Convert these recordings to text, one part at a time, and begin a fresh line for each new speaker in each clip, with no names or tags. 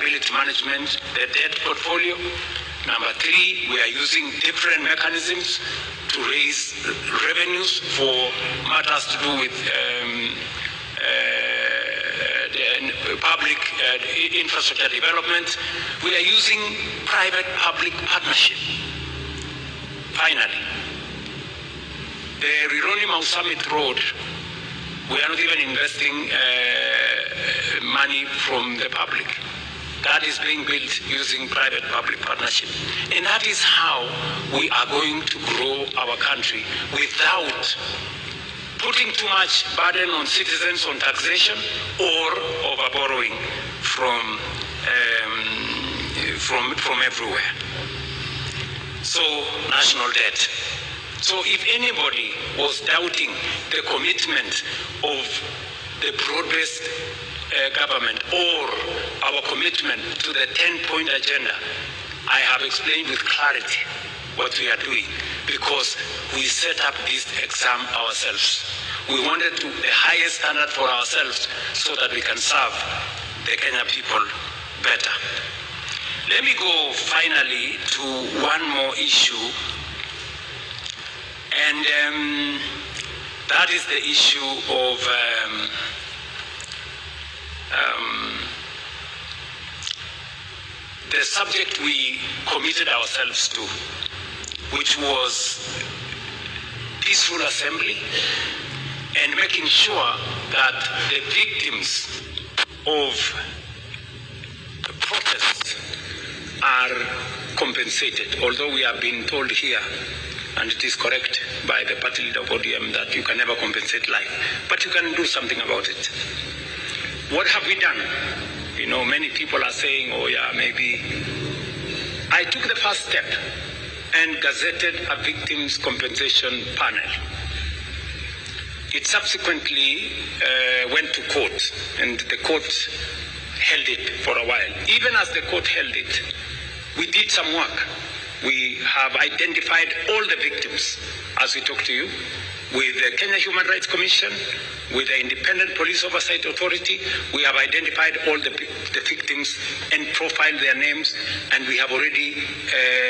liability management, the debt portfolio. Number 3, we are using different mechanisms to raise revenues for matters to do with public infrastructure development. We are using private-public partnership. Finally, the Rironi-Mau Summit Road, we are not even investing money from the public. That is being built using private-public partnership. And that is how we are going to grow our country without putting too much burden on citizens on taxation or over-borrowing from everywhere. So, national debt. So if anybody was doubting the commitment of the broad-based government or our commitment to the 10-point agenda, I have explained with clarity what we are doing, because we set up this exam ourselves. We wanted the highest standard for ourselves so that we can serve the Kenya people better. Let me go finally to one more issue, and that is the issue of the subject we committed ourselves to, which was peaceful assembly and making sure that the victims of protests are compensated. Although we have been told here, and it is correct by the party leader of ODM, that you can never compensate life, but you can do something about it. What have we done? You know, many people are saying, oh yeah, maybe. I took the first step and gazetted a victims compensation panel. It subsequently went to court, and the court held it for a while. Even as the court held it, we did some work. We have identified all the victims, as we talk to you, with the Kenya Human Rights Commission, with the Independent Police Oversight Authority. We have identified all the victims and profiled their names, and we have already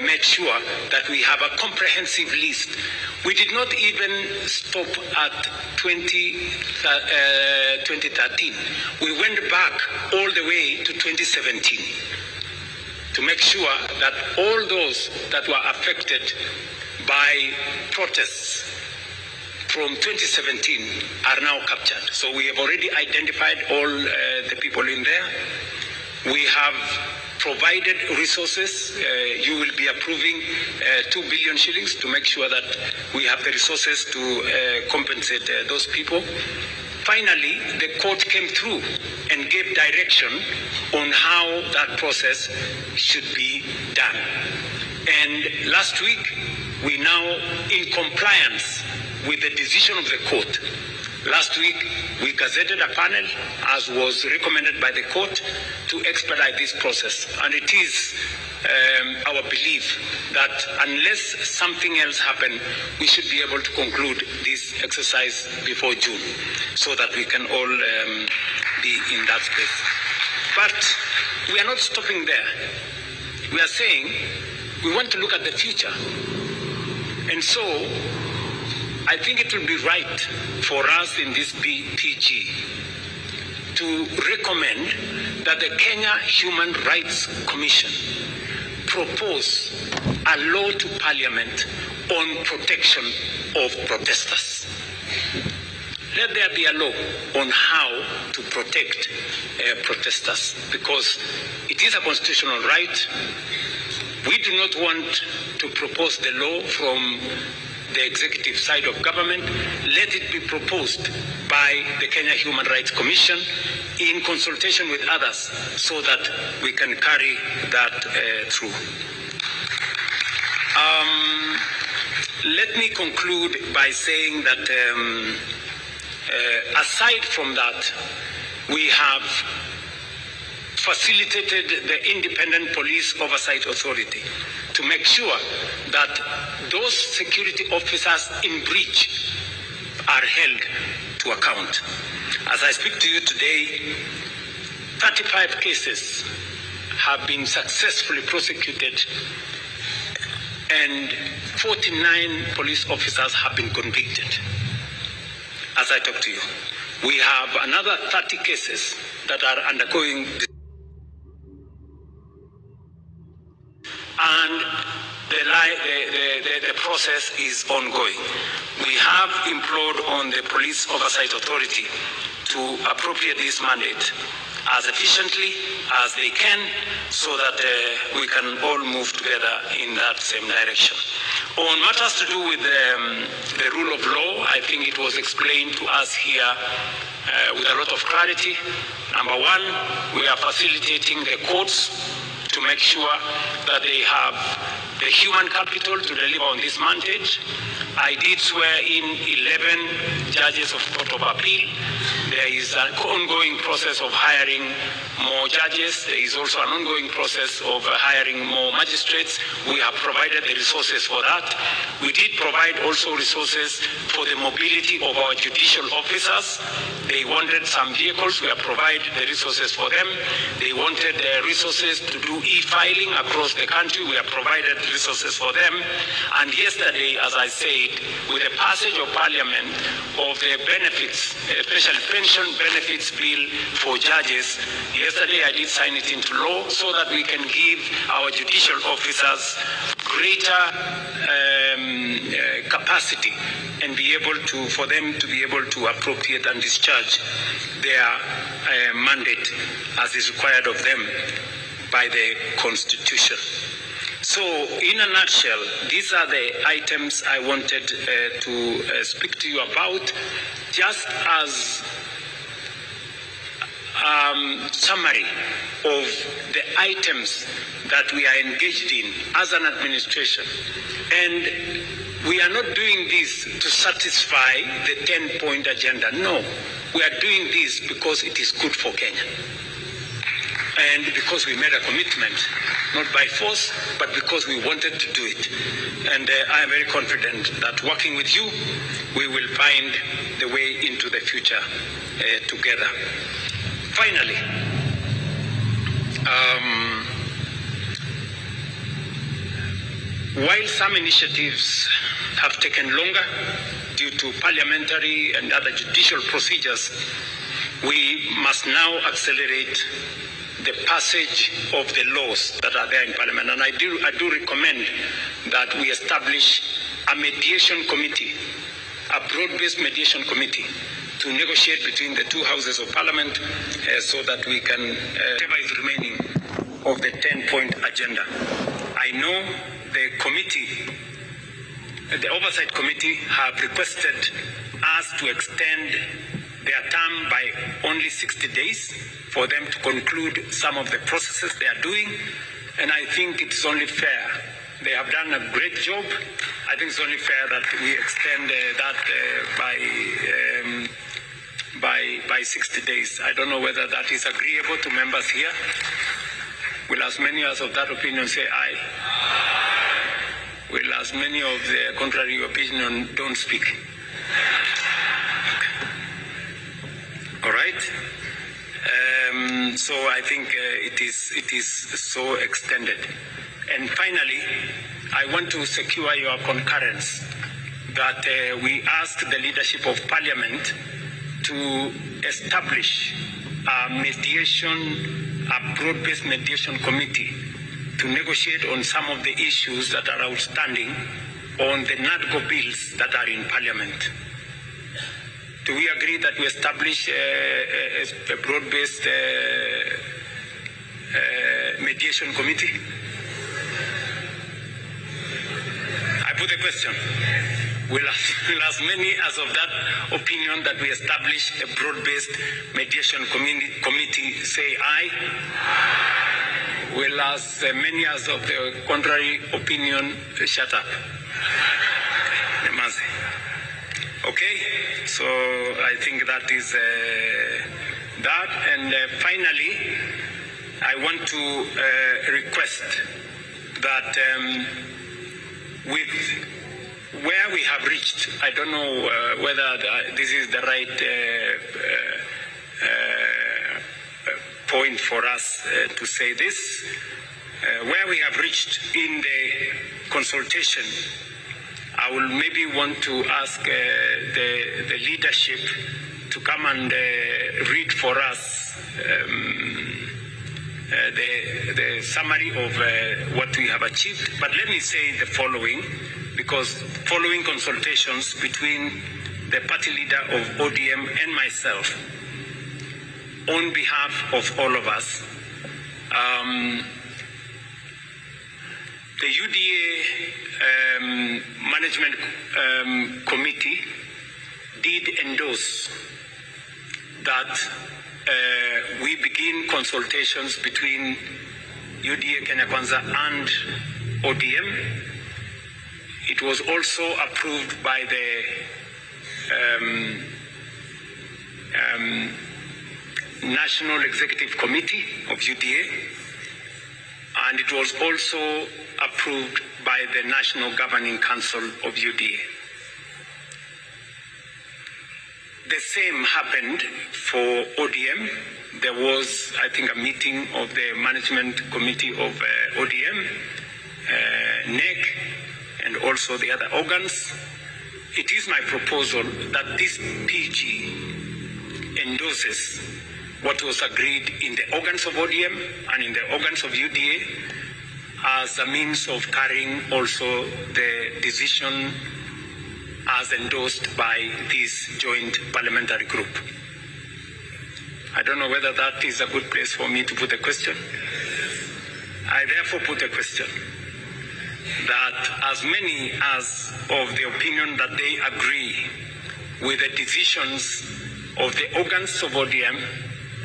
made sure that we have a comprehensive list. We did not even stop at 2013. We went back all the way to 2017 to make sure that all those that were affected by protests from 2017 are now captured. So we have already identified all the people in there. We have provided resources. You will be approving 2 billion shillings to make sure that we have the resources to compensate those people. Finally, the court came through and gave direction on how that process should be done. And last week, we now, in compliance with the decision of the court, last week we gazetted a panel, as was recommended by the court, to expedite this process. And it is our belief that unless something else happens, we should be able to conclude this exercise before June, so that we can all be in that space. But we are not stopping there. We are saying we want to look at the future. And so I think it will be right for us in this PG to recommend that the Kenya Human Rights Commission propose a law to Parliament on protection of protesters. Let there be a law on how to protect protesters, because it is a constitutional right. We do not want to propose the law from the executive side of government. Let it be proposed by the Kenya Human Rights Commission in consultation with others, so that we can carry that through. Let me conclude by saying that aside from that, we have facilitated the Independent Police Oversight Authority to make sure that those security officers in breach are held to account. As I speak to you today, 35 cases have been successfully prosecuted and 49 police officers have been convicted as I talk to you. We have another 30 cases that are undergoing and the process is ongoing. We have implored on the Police Oversight Authority to appropriate this mandate as efficiently as they can so that we can all move together in that same direction. On matters to do with the rule of law, I think it was explained to us here with a lot of clarity. Number one, we are facilitating the courts to make sure that they have the human capital to deliver on this mandate. I did swear in 11 judges of Court of Appeal. There is an ongoing process of hiring more judges. There is also an ongoing process of hiring more magistrates. We have provided the resources for that. We did provide also resources for the mobility of our judicial officers. They wanted some vehicles. We have provided the resources for them. They wanted the resources to do e-filing across the country. We have provided resources for them. And yesterday, as I said, with the passage of Parliament of the benefits, especially pension benefits bill for judges, yesterday I did sign it into law so that we can give our judicial officers greater capacity and be able to, for them to be able to appropriate and discharge their mandate as is required of them by the Constitution. So, in a nutshell, these are the items I wanted to speak to you about, just as summary of the items that we are engaged in as an administration. And we are not doing this to satisfy the 10-point agenda. No, we are doing this because it is good for Kenya. And because we made a commitment, not by force, but because we wanted to do it. And I am very confident that working with you, we will find the way into the future together. Finally, while some initiatives have taken longer due to parliamentary and other judicial procedures, we must now accelerate the passage of the laws that are there in Parliament. And I do recommend that we establish a mediation committee, a broad-based mediation committee, to negotiate between the two houses of Parliament so that we can, whatever is remaining of the 10-point agenda. I know the committee, the Oversight Committee, have requested us to extend their term by only 60 days for them to conclude some of the processes they are doing, and I think it's only fair. They have done a great job. I think it's only fair that we extend that by 60 days. I don't know whether that is agreeable to members here. Will as many as of that opinion say aye? Will as many of the contrary opinion don't speak? All right. So I think it is so extended. And finally, I want to secure your concurrence that we ask the leadership of Parliament to establish a broad-based mediation committee to negotiate on some of the issues that are outstanding on the NADGO bills that are in Parliament. Do we agree that we establish a broad-based mediation committee? I put the question. Will as many as of that opinion that we establish a broad-based mediation committee say aye? Will as many as of the contrary opinion shut up? Okay, so I think that is that. And finally, I want to request that with where we have reached, I don't know whether this is the right point for us to say this. Where we have reached in the consultation, I will maybe want to ask the leadership to come and read for us the summary of what we have achieved. But let me say the following, because following consultations between the party leader of ODM and myself, on behalf of all of us, the UDA Management Committee did endorse that we begin consultations between UDA Kenya Kwanza and ODM. It was also approved by the National Executive Committee of UDA, and it was also approved by the National Governing Council of UDA. The same happened for ODM. There was, I think, a meeting of the Management Committee of ODM, NEC, and also the other organs. It is my proposal that this PG endorses what was agreed in the organs of ODM and in the organs of UDA as a means of carrying also the decision as endorsed by this joint parliamentary group. I don't know whether that is a good place for me to put a question. I therefore put a question that as many as of the opinion that they agree with the decisions of the organs of ODM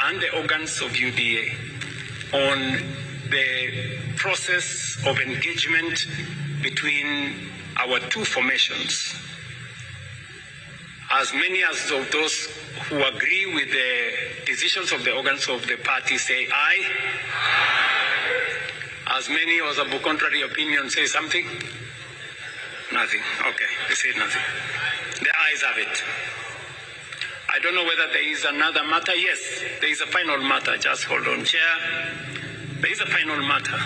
and the organs of UDA on the process of engagement between our two formations, as many as of those who agree with the decisions of the organs of the party say aye. As many as of a contrary opinion say something? Nothing. Okay, they say nothing. The ayes have it. I don't know whether there is another matter. Yes, there is a final matter. Just hold on, Chair. There is a final matter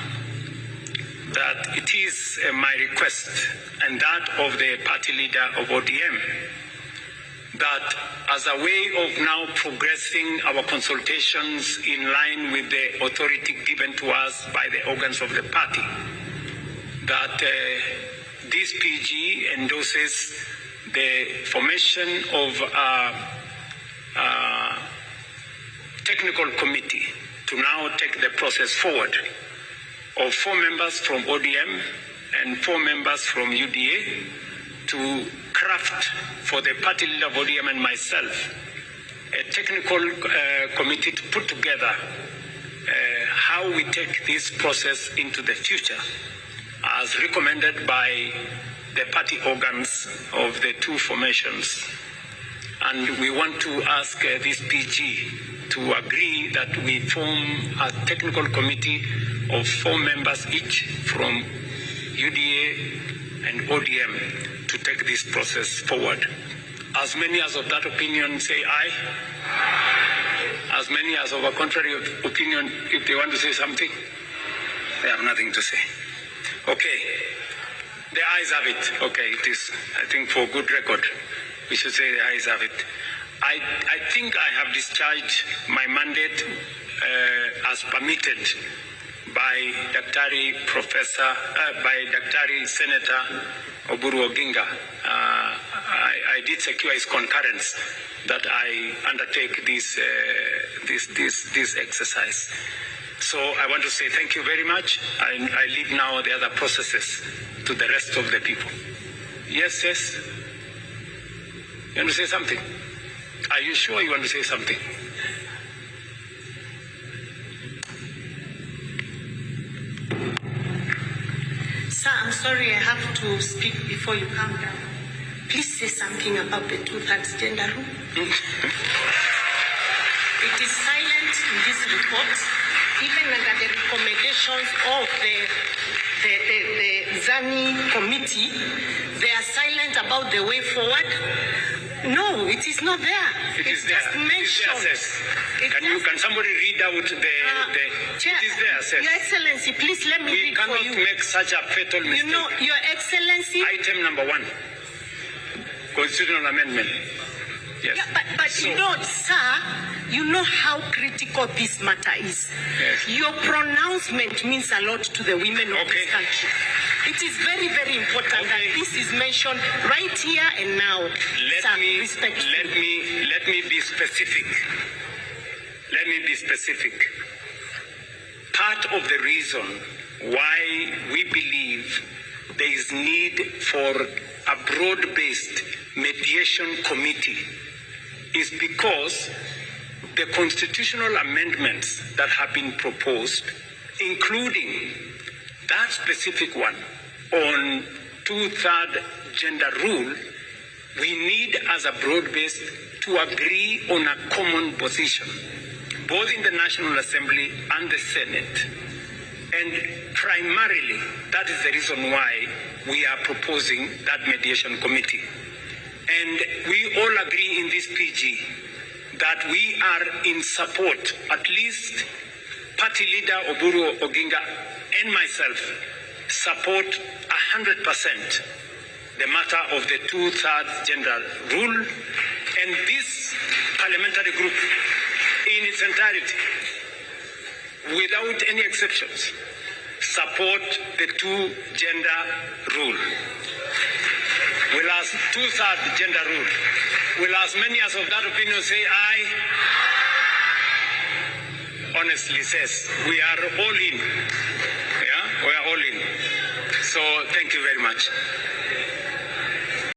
that it is my request and that of the party leader of ODM that as a way of now progressing our consultations in line with the authority given to us by the organs of the party, that this PG endorses the formation of a technical committee to now take the process forward of 4 members from ODM and 4 members from UDA to craft for the party leader of ODM and myself a technical committee to put together how we take this process into the future as recommended by the party organs of the two formations. And we want to ask this PG to agree that we form a technical committee of 4 members each from UDA and ODM to take this process forward. As many as of that opinion say aye. As many as of a contrary opinion, if they want to say something, they have nothing to say. Okay, the ayes have it. Okay, it is, I think for good record, we should say the ayes have it. I think I have discharged my mandate as permitted by Daktari Senator Oburu Oginga. I did secure his concurrence that I undertake this exercise. So I want to say thank you very much. I leave now the other processes to the rest of the people. Yes, yes. You want to say something? Are you sure you want to say something?
Sir, I'm sorry I have to speak before you come down. Please say something about the 2/3 gender rule. It is silent in this report, even under the recommendations of the ZANI committee. They are silent about the way forward. No, it is not there.
It's
just
there.
mentioned.
Can somebody read out the
Chair,
it is there, sis.
Your Excellency, please let me
We
read for
cannot
you.
make such a fatal mistake.
You know, Your Excellency.
Item number 1, constitutional amendment. Yes.
Yeah, but
So,
you know, sir, you know how critical this matter is.
Yes.
Your pronouncement means a lot to the women of this country. It is very, very important that this is mentioned right here and now.
Let me be specific. Let me be specific. Part of the reason why we believe there is need for a broad-based mediation committee is because the constitutional amendments that have been proposed, including that specific one on 2/3 gender rule, we need as a broad-based to agree on a common position, both in the National Assembly and the Senate. And primarily, that is the reason why we are proposing that mediation committee. And we all agree in this PG that we are in support, at least Party Leader Oburu Oginga and myself support 100% the matter of the 2/3 gender rule, and this parliamentary group in its entirety, without any exceptions, support the 2-gender rule. Will as 2/3 gender rule. Will as many as of that opinion say aye? Honestly says, we are all in. Yeah, we are all in. So thank you very much.